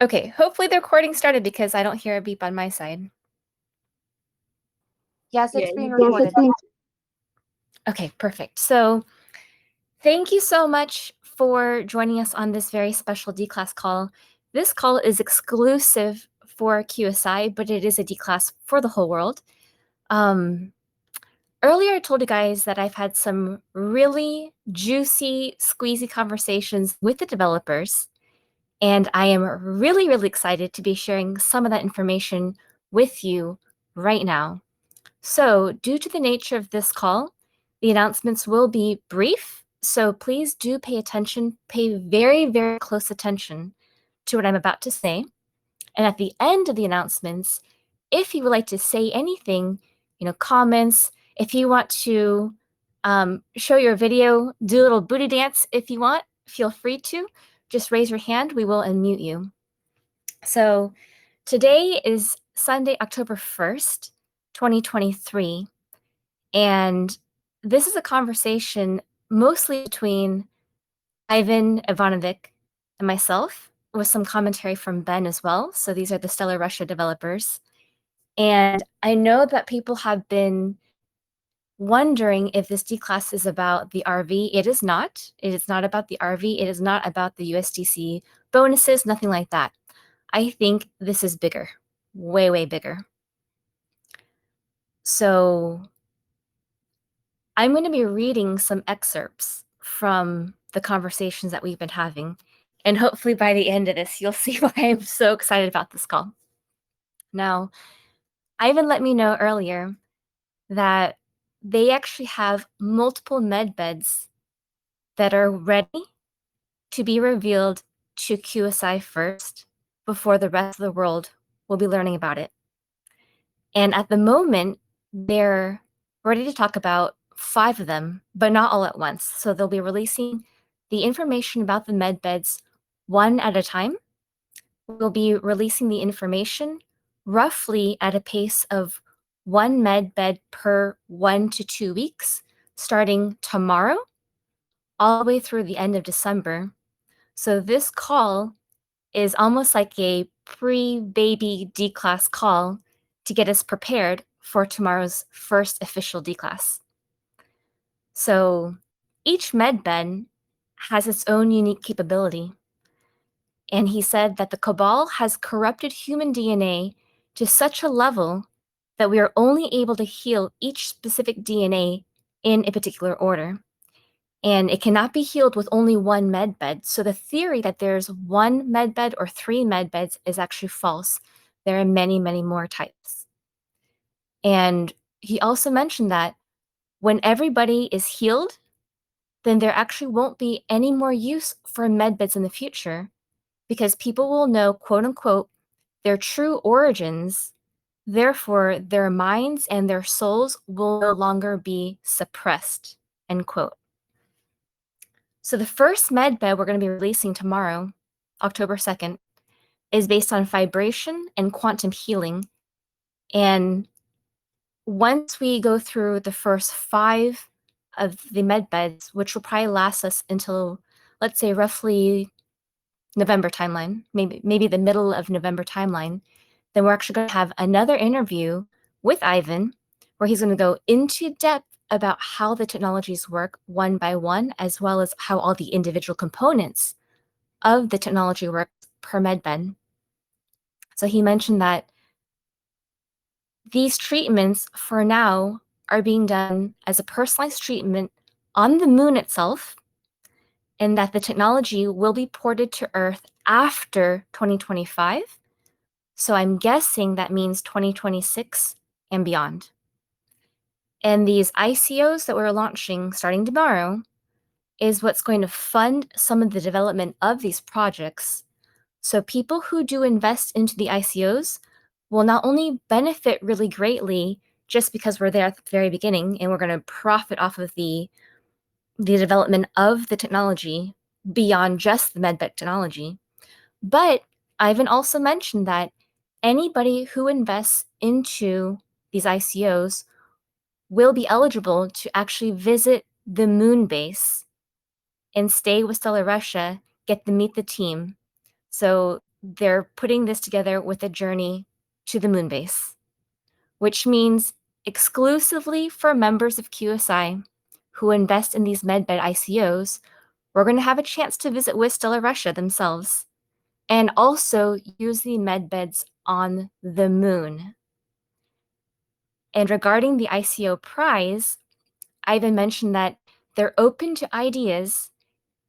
Okay, hopefully the recording started because I don't hear a beep on my side. Yes, Yeah, it's being Yes, recorded. Okay, perfect. So thank you so much for joining us on this very special D-Class call. This call is exclusive for QSI, but it is a D-Class for the whole world. Earlier, I told you guys that I've had some really juicy, squeezy conversations with the developers, and I am really, really excited to be sharing some of that information with you right now. So, due to the nature of this call, the announcements will be brief, so please do pay attention, pay very, very close attention to what I'm about to say. And at the end of the announcements, if you would like to say anything, comments, if you want to show your video, do a little booty dance if you want, feel free to. Just raise your hand, we will unmute you. So today is Sunday, October 1st, 2023. And this is a conversation mostly between Ivan Ivanovic and myself, with some commentary from Ben as well. So these are the Stellar Russia developers. And I know that people have been wondering if this D-Class is about the RV. It is not. It is not about the RV. It is not about the USDC bonuses, nothing like that. I think this is bigger, way, way bigger. So I'm going to be reading some excerpts from the conversations that we've been having. And hopefully by the end of this, you'll see why I'm so excited about this call. Now, Ivan let me know earlier that they actually have multiple med beds that are ready to be revealed to QSI first before the rest of the world will be learning about it. And at the moment, they're ready to talk about 5 of them, but not all at once. So they'll be releasing the information about the med beds one at a time. We'll be releasing the information roughly at a pace of 1 med bed per 1 to 2 weeks, starting tomorrow all the way through the end of December. So this call is almost like a pre-baby D-Class call to get us prepared for tomorrow's first official D-Class. So each medbed has its own unique capability. And he said that the Cabal has corrupted human DNA to such a level that we are only able to heal each specific DNA in a particular order. And it cannot be healed with only one med bed. So the theory that there's one med bed or 3 med beds is actually false. There are many, many more types. And he also mentioned that when everybody is healed, then there actually won't be any more use for med beds in the future because people will know, quote unquote, their true origins. Therefore, their minds and their souls will no longer be suppressed, end quote. So the first med bed we're going to be releasing tomorrow, October 2nd, is based on vibration and quantum healing. And once we go through the first 5 of the med beds, which will probably last us until, let's say, roughly November timeline, maybe the middle of November timeline, then we're actually going to have another interview with Ivan where he's going to go into depth about how the technologies work one by one, as well as how all the individual components of the technology work per medbed. So he mentioned that these treatments for now are being done as a personalized treatment on the moon itself, and that the technology will be ported to Earth after 2025. So I'm guessing that means 2026 and beyond. And these ICOs that we're launching starting tomorrow is what's going to fund some of the development of these projects. So people who do invest into the ICOs will not only benefit really greatly just because we're there at the very beginning and we're going to profit off of the development of the technology beyond just the medbed technology, but Ivan also mentioned that anybody who invests into these ICOs will be eligible to actually visit the moon base and stay with Stellar Russia, get to meet the team. So they're putting this together with a journey to the moon base, which means exclusively for members of QSI who invest in these medbed ICOs, we're going to have a chance to visit with Stellar Russia themselves and also use the medbeds on the moon. And regarding the ICO prize, Ivan mentioned that they're open to ideas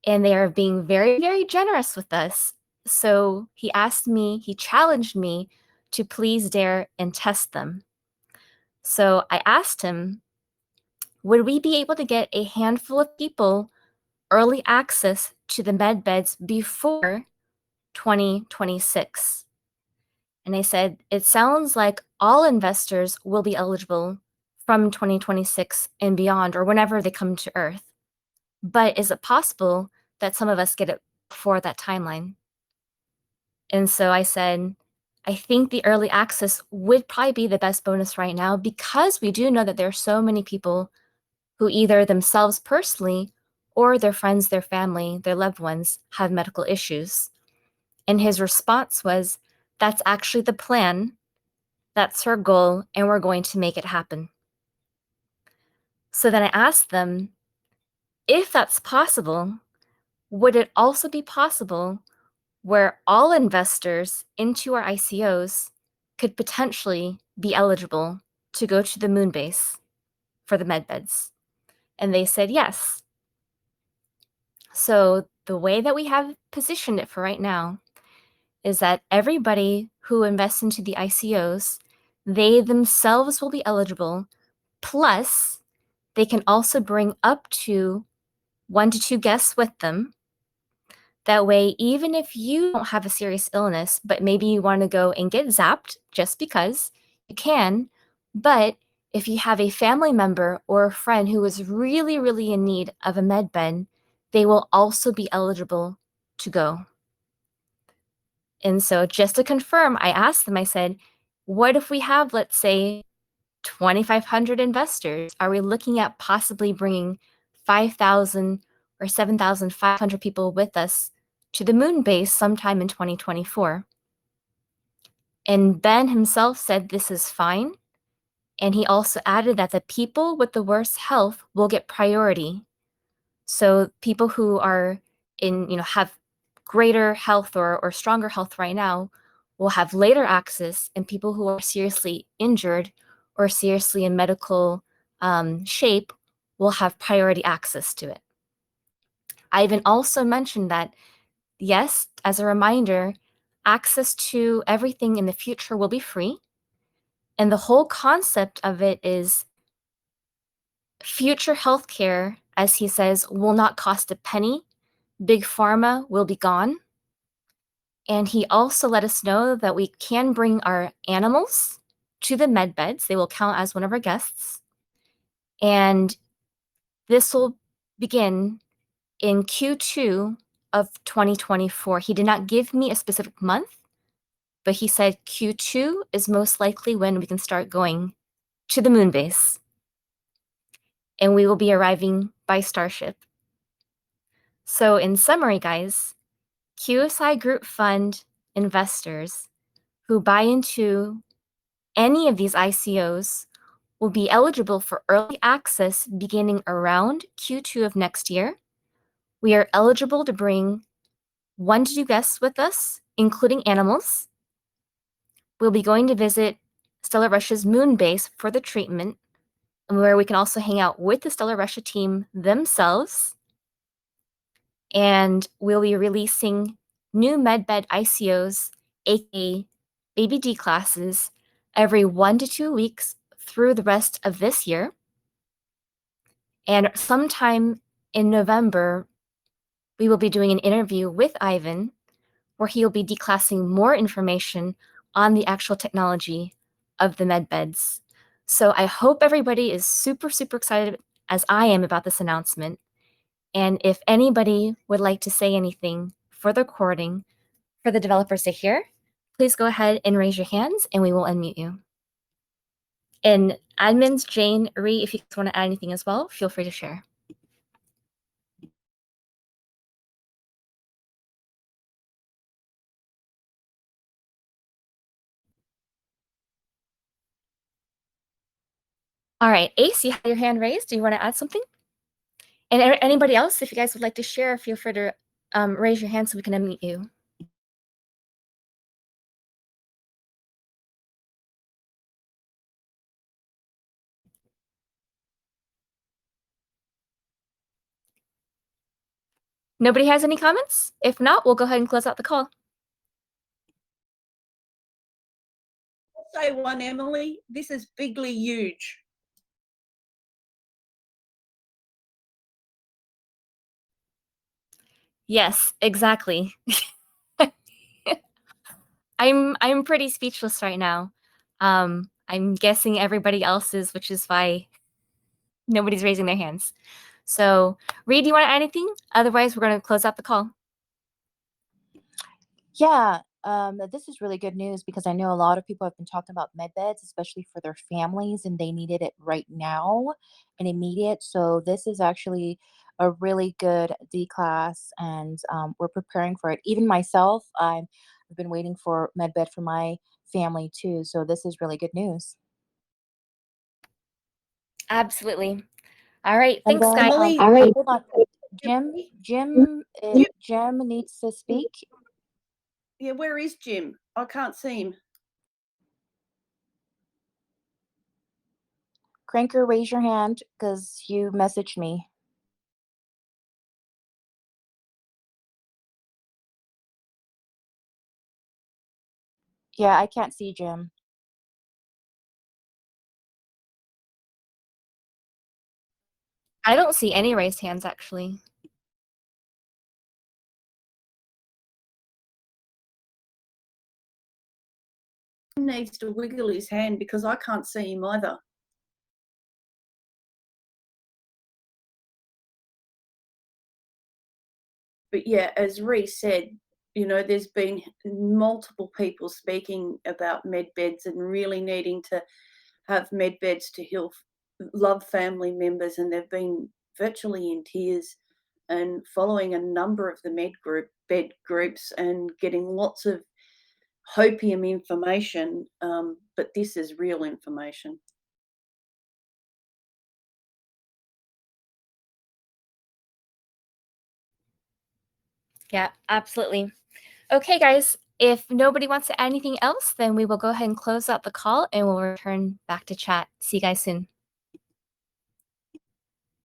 and they are being very, very generous with us. So he challenged me to please dare and test them. So I asked him, would we be able to get a handful of people early access to the med beds before 2026? And I said, it sounds like all investors will be eligible from 2026 and beyond, or whenever they come to Earth. But is it possible that some of us get it before that timeline? And so I said, I think the early access would probably be the best bonus right now because we do know that there are so many people who either themselves personally or their friends, their family, their loved ones have medical issues. And his response was, that's actually the plan. That's our goal, and we're going to make it happen. So then I asked them, if that's possible, would it also be possible where all investors into our ICOs could potentially be eligible to go to the moon base for the medbeds? And they said yes. So the way that we have positioned it for right now is that everybody who invests into the ICOs, they themselves will be eligible, plus they can also bring up to 1 to 2 guests with them. That way, even if you don't have a serious illness, but maybe you want to go and get zapped just because, you can. But if you have a family member or a friend who is really, really in need of a med bed, they will also be eligible to go. And so just to confirm, I asked them, I said, what if we have, let's say, 2,500 investors? Are we looking at possibly bringing 5,000 or 7,500 people with us to the moon base sometime in 2024? And Ben himself said this is fine. And he also added that the people with the worst health will get priority. So people who are have greater health or stronger health right now will have later access, and people who are seriously injured or seriously in medical shape will have priority access to it. Ivan also mentioned that, yes, as a reminder, access to everything in the future will be free. And the whole concept of it is future healthcare, as he says, will not cost a penny. Big Pharma will be gone. And he also let us know that we can bring our animals to the med beds. They will count as one of our guests. And this will begin in Q2 of 2024. He did not give me a specific month, but he said Q2 is most likely when we can start going to the moon base. And we will be arriving by Starship. So in summary, guys, QSI Group Fund investors who buy into any of these ICOs will be eligible for early access beginning around Q2 of next year. We are eligible to bring 1 to 2 guests with us, including animals. We'll be going to visit Stellar Russia's moon base for the treatment, where we can also hang out with the Stellar Russia team themselves. And we'll be releasing new medbed ICOs, aka baby D classes, every 1 to 2 weeks through the rest of this year. And sometime in November, we will be doing an interview with Ivan where he will be declassing more information on the actual technology of the medbeds. So I hope everybody is super, super excited as I am about this announcement. And if anybody would like to say anything for the recording for the developers to hear, please go ahead and raise your hands and we will unmute you. And admins, Jane, Ree, if you guys want to add anything as well, feel free to share. All right, Ace, you have your hand raised. Do you want to add something? And anybody else, if you guys would like to share, feel free to raise your hand so we can unmute you. Nobody has any comments? If not, we'll go ahead and close out the call. I'll say one, Emily. This is bigly huge. Yes, exactly. I'm pretty speechless right now. I'm guessing everybody else is, which is why nobody's raising their hands. So, Reed, do you want to add anything? Otherwise, we're going to close out the call. Yeah, this is really good news because I know a lot of people have been talking about med beds, especially for their families, and they needed it right now and immediate. So this is actually a really good D class, and we're preparing for it. Even myself, I've been waiting for med bed for my family too. So this is really good news. Absolutely. All right, And thanks, then, guys. Emily, hold on, Jim needs to speak. Yeah, where is Jim? I can't see him. Cranker, raise your hand because you messaged me. Yeah, I can't see Jim. I don't see any raised hands, actually. He needs to wiggle his hand because I can't see him either. But yeah, as Reese said, there's been multiple people speaking about med beds and really needing to have med beds to heal loved family members, and they've been virtually in tears and following a number of the bed groups and getting lots of hopium information, but this is real information. Yeah, absolutely. Okay, guys, if nobody wants to add anything else, then we will go ahead and close out the call and we'll return back to chat. See you guys soon.